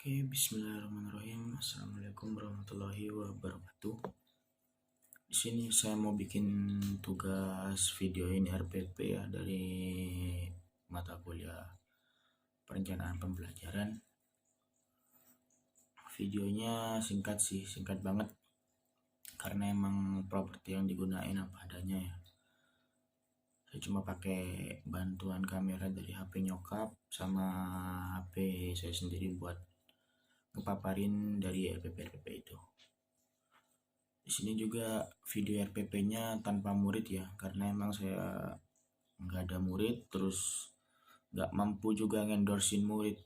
Oke, bismillahirrahmanirrahim. Assalamualaikum warahmatullahi wabarakatuh. Di sini saya mau bikin tugas video ini RPP ya dari mata kuliah perencanaan pembelajaran. Videonya singkat sih, singkat banget. Karena emang properti yang digunain apa adanya ya. Saya cuma pakai bantuan kamera dari HP nyokap sama HP saya sendiri buat ngepaparin dari RPP itu. Di sini juga video RPP-nya tanpa murid ya, karena emang saya nggak ada murid, terus nggak mampu juga ngendorsin murid.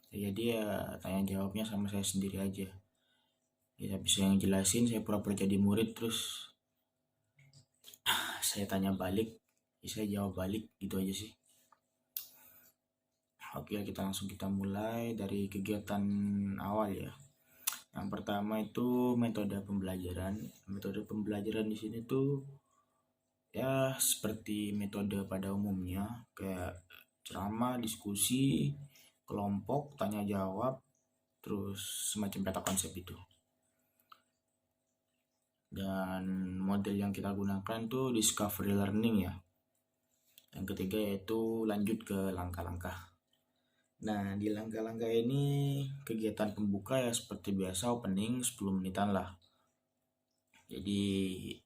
Jadi ya tanya jawabnya sama saya sendiri aja. Ya bisa yang jelasin, saya pura-pura jadi murid, terus saya tanya balik, ya saya jawab balik, gitu aja sih. Oke, kita mulai dari kegiatan awal ya. Yang pertama itu metode pembelajaran. Metode pembelajaran di sini tuh ya seperti metode pada umumnya, kayak ceramah, diskusi, kelompok, tanya jawab, terus semacam peta konsep itu. Dan model yang kita gunakan tuh discovery learning ya. Yang ketiga yaitu lanjut ke langkah-langkah. Nah, di langkah-langkah ini kegiatan pembuka ya seperti biasa, opening 10 menitan lah. Jadi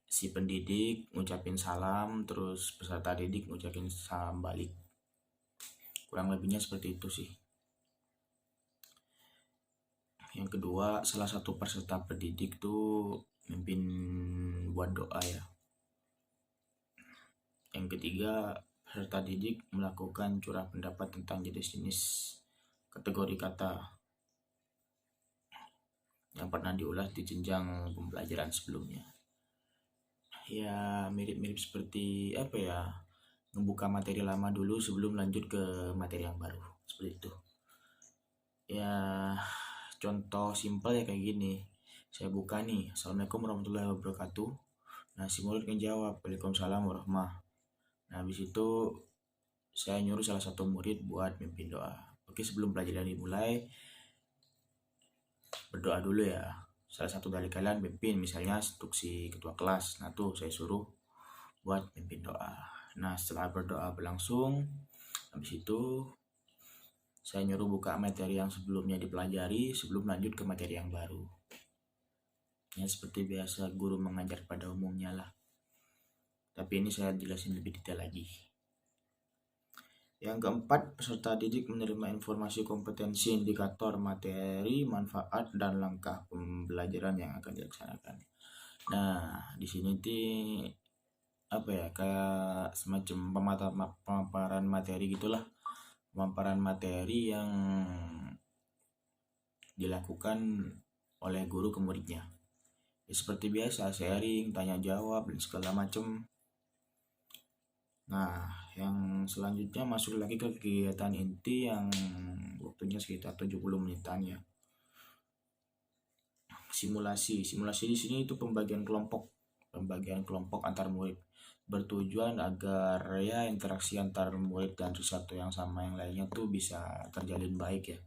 si pendidik ngucapin salam, terus peserta didik ngucapin salam balik. Kurang lebihnya seperti itu sih. Yang kedua, salah satu peserta pendidik tuh mimpin buat doa ya. Yang ketiga, peserta didik melakukan curah pendapat tentang jenis-jenis kategori kata yang pernah diulas di jenjang pembelajaran sebelumnya. Ya mirip-mirip seperti apa ya, membuka materi lama dulu sebelum lanjut ke materi yang baru, seperti itu. Ya contoh simpel ya kayak gini, saya buka nih, Assalamualaikum warahmatullahi wabarakatuh. Nah si murid ngejawab, Waalaikumsalam warahmah. Nah habis itu saya nyuruh salah satu murid buat mimpin doa. Oke, sebelum pelajaran dimulai, berdoa dulu ya. Salah satu dari kalian mimpin, misalnya untuk si ketua kelas. Nah tuh saya suruh buat mimpin doa. Nah setelah berdoa berlangsung, habis itu saya nyuruh buka materi yang sebelumnya dipelajari sebelum lanjut ke materi yang baru. Ya seperti biasa guru mengajar pada umumnya lah. Tapi ini saya jelasin lebih detail lagi. Yang keempat, peserta didik menerima informasi kompetensi, indikator, materi, manfaat, dan langkah pembelajaran yang akan dilaksanakan. Nah, di sini apa ya, kayak semacam pemaparan materi gitulah. Pemaparan materi yang dilakukan oleh guru ke muridnya. Ya, seperti biasa, sharing, tanya jawab, dan segala macam. Nah, yang selanjutnya masuk lagi ke kegiatan inti yang waktunya sekitar 70 menitan ya. Simulasi di sini itu pembagian kelompok antar murid, bertujuan agar ya interaksi antar murid dan satu yang sama yang lainnya tuh bisa terjalin baik ya.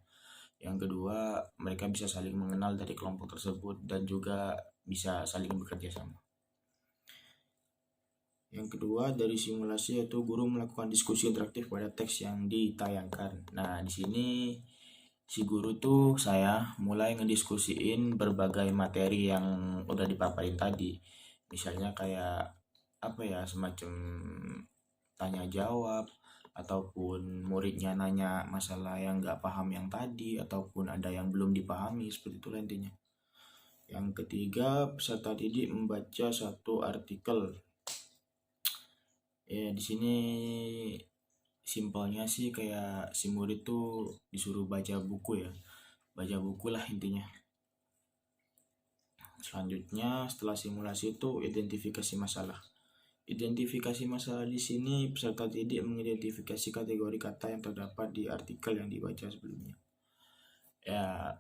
Yang kedua, mereka bisa saling mengenal dari kelompok tersebut dan juga bisa saling bekerja sama. Yang kedua, dari simulasi yaitu guru melakukan diskusi interaktif pada teks yang ditayangkan. Nah, di sini si guru tuh saya mulai ngediskusiin berbagai materi yang udah dipaparin tadi. Misalnya kayak apa ya, semacam tanya jawab, ataupun muridnya nanya masalah yang nggak paham yang tadi, ataupun ada yang belum dipahami, seperti itu intinya. Yang ketiga, peserta didik membaca satu artikel. Ya di sini simpelnya sih kayak si murid tuh disuruh baca buku ya, baca buku lah intinya. Selanjutnya setelah simulasi itu identifikasi masalah. Identifikasi masalah di sini peserta didik mengidentifikasi kategori kata yang terdapat di artikel yang dibaca sebelumnya. Ya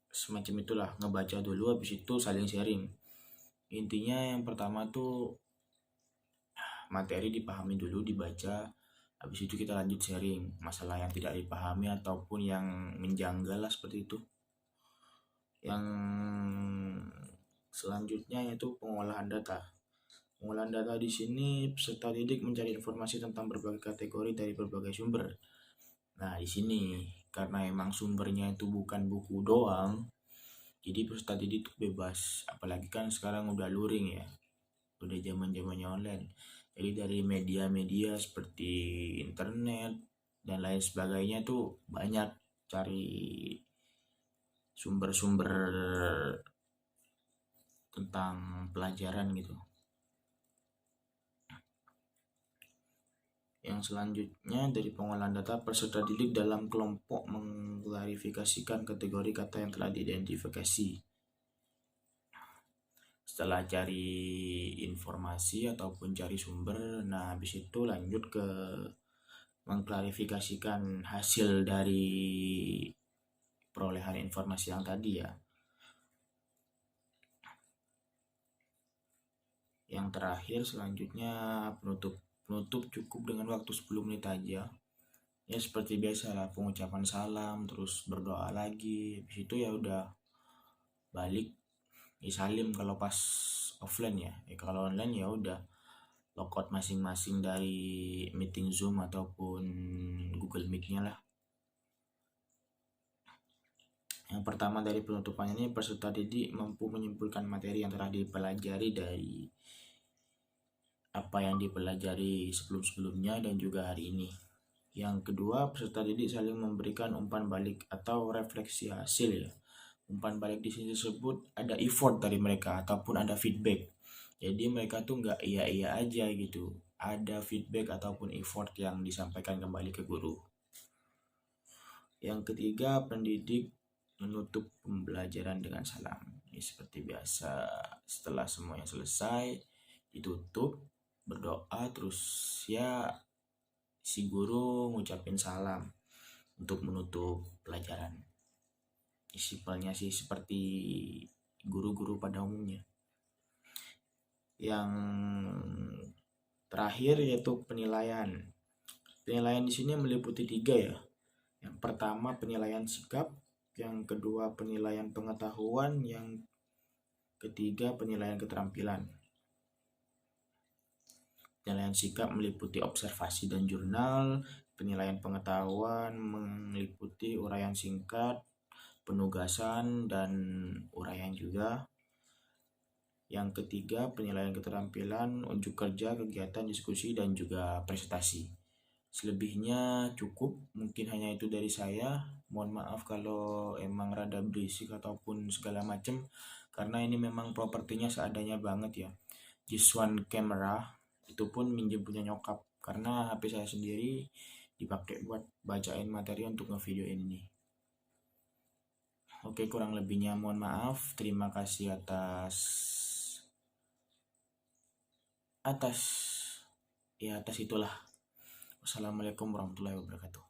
semacam itulah, ngebaca dulu habis itu saling sharing. Intinya yang pertama tuh materi dipahami dulu, dibaca, Habis itu kita lanjut sharing masalah yang tidak dipahami ataupun yang menjanggal lah seperti itu. Yang selanjutnya yaitu pengolahan data. Pengolahan data di sini peserta didik mencari informasi tentang berbagai kategori dari berbagai sumber. Nah, di sini karena emang sumbernya itu bukan buku doang, jadi peserta didik itu bebas. Apalagi kan sekarang udah luring ya, udah zaman-zamannya online. Jadi dari media-media seperti internet dan lain sebagainya tuh banyak cari sumber-sumber tentang pelajaran gitu. Yang selanjutnya dari pengolahan data, peserta didik dalam kelompok mengklarifikasikan kategori kata yang telah diidentifikasi. Setelah cari informasi ataupun cari sumber, nah habis itu lanjut ke mengklarifikasikan hasil dari perolehan informasi yang tadi ya. Yang terakhir selanjutnya penutup cukup dengan waktu 10 menit aja. Ya seperti biasa lah, pengucapan salam, terus berdoa lagi. Habis itu ya udah balik salim kalau pas offline ya. Kalau online ya udah logout masing-masing dari meeting Zoom ataupun Google Meet-nya lah. Yang pertama dari penutupannya ini, peserta didik mampu menyimpulkan materi yang telah dipelajari dari apa yang dipelajari sebelum-sebelumnya dan juga hari ini. Yang kedua, peserta didik saling memberikan umpan balik atau refleksi hasil ya. Umpan balik di sini tersebut ada effort dari mereka ataupun ada feedback. Jadi mereka tuh nggak iya-iya aja gitu. Ada feedback ataupun effort yang disampaikan kembali ke guru. Yang ketiga, pendidik menutup pembelajaran dengan salam. Ini seperti biasa, setelah semuanya selesai, ditutup, berdoa, terus ya si guru ngucapin salam untuk menutup pelajaran. Simpelnya sih seperti guru-guru pada umumnya. Yang terakhir yaitu penilaian. Penilaian di sini meliputi 3 ya. Yang pertama penilaian sikap, yang kedua penilaian pengetahuan, yang ketiga penilaian keterampilan. Penilaian sikap meliputi observasi dan jurnal, penilaian pengetahuan meliputi uraian singkat, penugasan dan uraian juga. Yang ketiga penilaian keterampilan, unjuk kerja, kegiatan, diskusi dan juga presentasi. Selebihnya cukup, mungkin hanya itu dari saya. Mohon maaf kalau emang rada berisik ataupun segala macam, karena ini memang propertinya seadanya banget ya. Just one camera, itu pun minjem punya nyokap, karena HP saya sendiri dipakai buat bacain materi untuk ngevideo ini. Oke, kurang lebihnya mohon maaf. Terima kasih atas itulah. Wassalamualaikum warahmatullahi wabarakatuh.